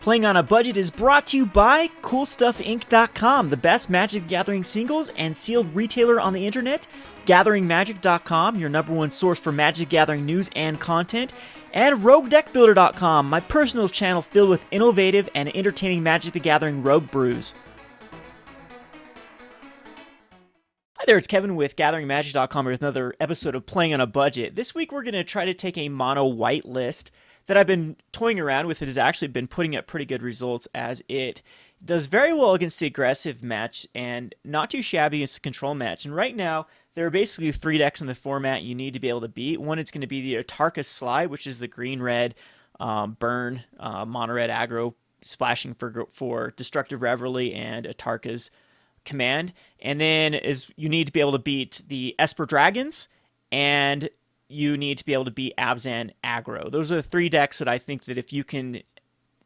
Playing on a Budget is brought to you by CoolStuffInc.com, the best Magic the Gathering singles and sealed retailer on the internet, GatheringMagic.com, your number one source for Magic the Gathering news and content, and RogueDeckBuilder.com, my personal channel filled with innovative and entertaining Magic the Gathering rogue brews. Hi there, it's Kevin with GatheringMagic.com with another episode of Playing on a Budget. This week we're going to try to take a mono white list that I've been toying around with. It has actually been putting up pretty good results, as it does very well against the aggressive match and not too shabby against the control match. And right now, there are basically three decks in the format you need to be able to beat. One is going to be the Atarka's Slide, which is the green-red burn, mono-red aggro, splashing for Destructive Reverie and Atarka's Command. And then you need to be able to beat the Esper Dragons, and you need to be able to beat Abzan Aggro. Those are the three decks that I think that if you can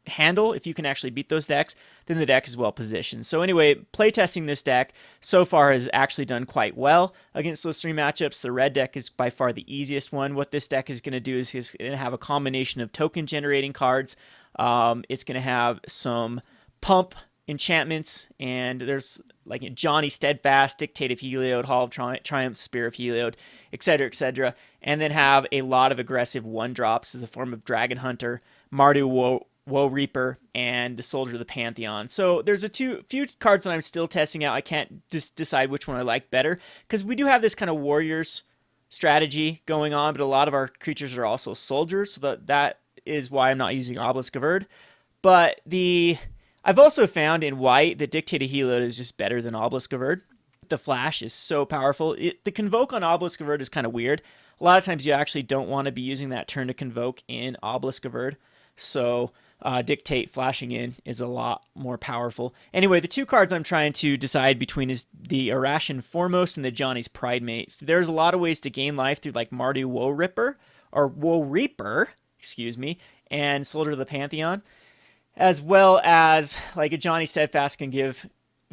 handle, if you can actually beat those decks, then the deck is well positioned. So anyway, playtesting this deck so far has actually done quite well against those three matchups. The red deck is by far the easiest one. What this deck is going to do is it's going to have a combination of token generating cards. It's going to have some pump enchantments, and there's like Ajani Steadfast, Dictate of Heliod, Hall of Triumph, Spear of Heliod, etc., and then have a lot of aggressive one-drops as a form of Dragon Hunter, Mardu Woe-Reaper, and the Soldier of the Pantheon. So there's few cards that I'm still testing out. I can't just decide which one I like better, because we do have this kind of Warriors strategy going on, but a lot of our creatures are also soldiers, so that is why I'm not using Obelisk of Erd. But I've also found in white that Dictate of Heliod is just better than Obelisk of Erd. The flash is so powerful. The Convoke on Obelisk of Erd is kind of weird. A lot of times you actually don't want to be using that turn to Convoke in Obelisk of Erd. So Dictate flashing in is a lot more powerful. Anyway, the two cards I'm trying to decide between is the Arashin Foremost and the Ajani's Pridemate. So there's a lot of ways to gain life through like Mardu Woe-Reaper, and Soldier of the Pantheon, as well as like Ajani Steadfast can give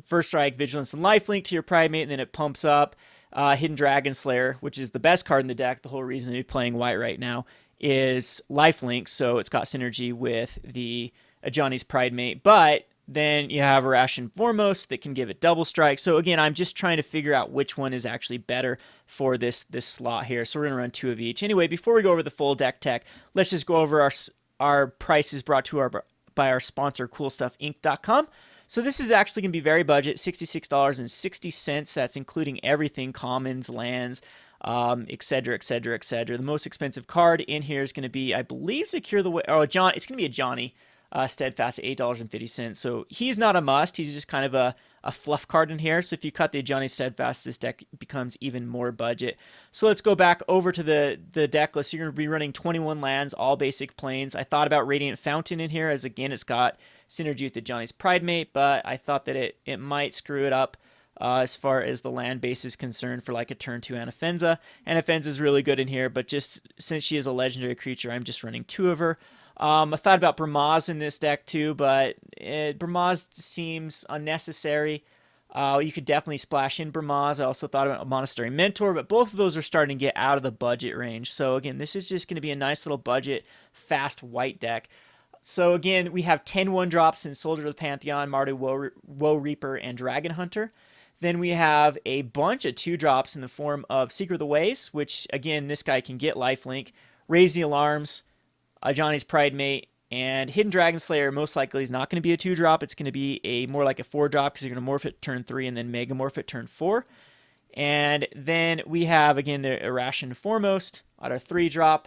First Strike, Vigilance, and Lifelink to your Pridemate, and then it pumps up Hidden Dragonslayer, which is the best card in the deck. The whole reason to be playing white right now is Lifelink, so it's got synergy with the Ajani's Pridemate. But then you have Arashin Foremost that can give it double strike. So again, I'm just trying to figure out which one is actually better for this slot here. So we're going to run two of each. Anyway, before we go over the full deck tech, let's just go over our prices brought to by our sponsor, CoolStuffInc.com. So this is actually going to be very budget, $66.60. That's including everything, commons, lands, etc. The most expensive card in here is going to be, I believe, Secure the Way. Oh, it's going to be Ajani Steadfast at $8.50. So he's not a must. He's just kind of a fluff card in here. So if you cut the Ajani Steadfast, this deck becomes even more budget. So let's go back over to the deck list. You're going to be running 21 lands, all basic planes. I thought about Radiant Fountain in here, as again, it's got synergy with the Ajani's Pridemate, but I thought that it might screw it up as far as the land base is concerned for like a turn 2 Anafenze. Anafenze is really good in here, but just since she is a legendary creature, I'm just running two of her. I thought about Bramaz in this deck too, but Bramaz seems unnecessary. You could definitely splash in Bramaz. I also thought about a Monastery Mentor, but both of those are starting to get out of the budget range. So again, this is just going to be a nice little budget, fast white deck. So again, we have 10 1-drops in Soldier of the Pantheon, Mardu Woe-Reaper, and Dragon Hunter. Then we have a bunch of 2-drops in the form of Secret of the Ways, which again, this guy can get lifelink, Raise the Alarms, Ajani's Pridemate, and Hidden Dragonslayer most likely is not going to be a 2-drop. It's going to be more like a 4-drop, because you're going to morph it turn 3 and then Megamorph it turn 4. And then we have, again, the Arashin Foremost at our 3-drop.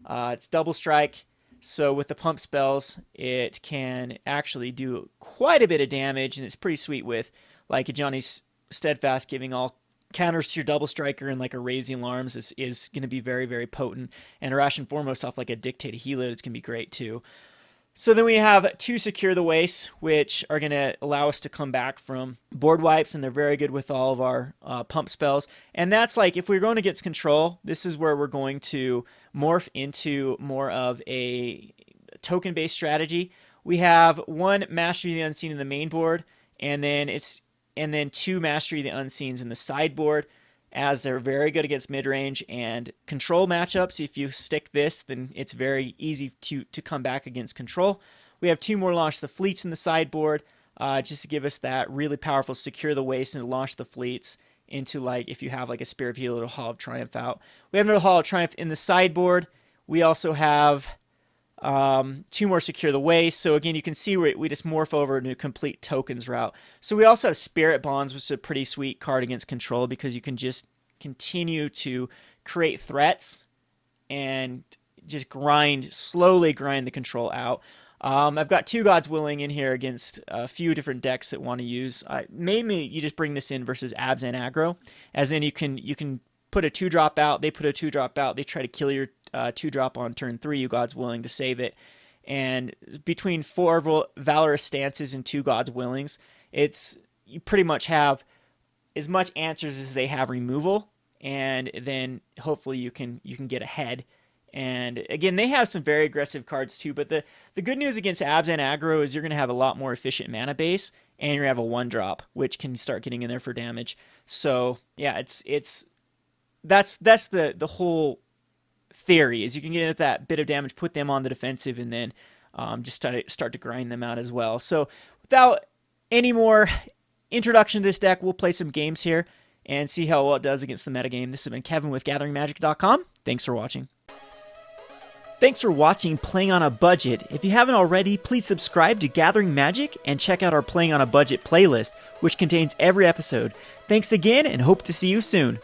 It's double strike. So with the pump spells, it can actually do quite a bit of damage, and it's pretty sweet with like Ajani's Steadfast giving all counters to your double striker, and like a Raising Alarms is going to be very, very potent. And Arashin Foremost off like a Dictate of Heliod, it's going to be great too. So then we have two Secure the Waste, which are going to allow us to come back from board wipes, and they're very good with all of our pump spells. And that's like, if we're going against control, this is where we're going to morph into more of a token-based strategy. We have one Mastery of the Unseen in the main board, and then two Mastery of the Unseens in the sideboard, as they're very good against mid-range and control matchups. If you stick this, then it's very easy to come back against control. We have 2 more Launch the Fleets in the sideboard, just to give us that really powerful Secure the Waste and launch the fleets into, like, if you have like a Spear of Heliod or Hall of Triumph out. We have another Hall of Triumph in the sideboard. We also have 2 more Secure the Waste. So again, you can see we just morph over into a complete tokens route. So we also have Spirit Bonds, which is a pretty sweet card against control, because you can just continue to create threats and just slowly grind the control out. I've got 2 Gods Willing in here against a few different decks that want to use. Mainly, you just bring this in versus Abs and Aggro, as in you can put a 2-drop out, they put a 2-drop out, they try to kill your 2-drop on turn 3, you Gods Willing to save it. And between 4 Valorous Stances and 2 Gods Willings, you pretty much have as much answers as they have removal, and then hopefully you can get ahead. And again, they have some very aggressive cards too, but the good news against Abs and Aggro is you're going to have a lot more efficient mana base, and you're going to have a 1-drop, which can start getting in there for damage. So yeah, that's the whole theory, is you can get into that bit of damage, put them on the defensive, and then just start to grind them out as well. So without any more introduction to this deck, we'll play some games here and see how well it does against the metagame. This has been Kevin with GatheringMagic.com. Thanks for watching. Thanks for watching Playing on a Budget. If you haven't already, please subscribe to Gathering Magic and check out our Playing on a Budget playlist, which contains every episode. Thanks again, and hope to see you soon.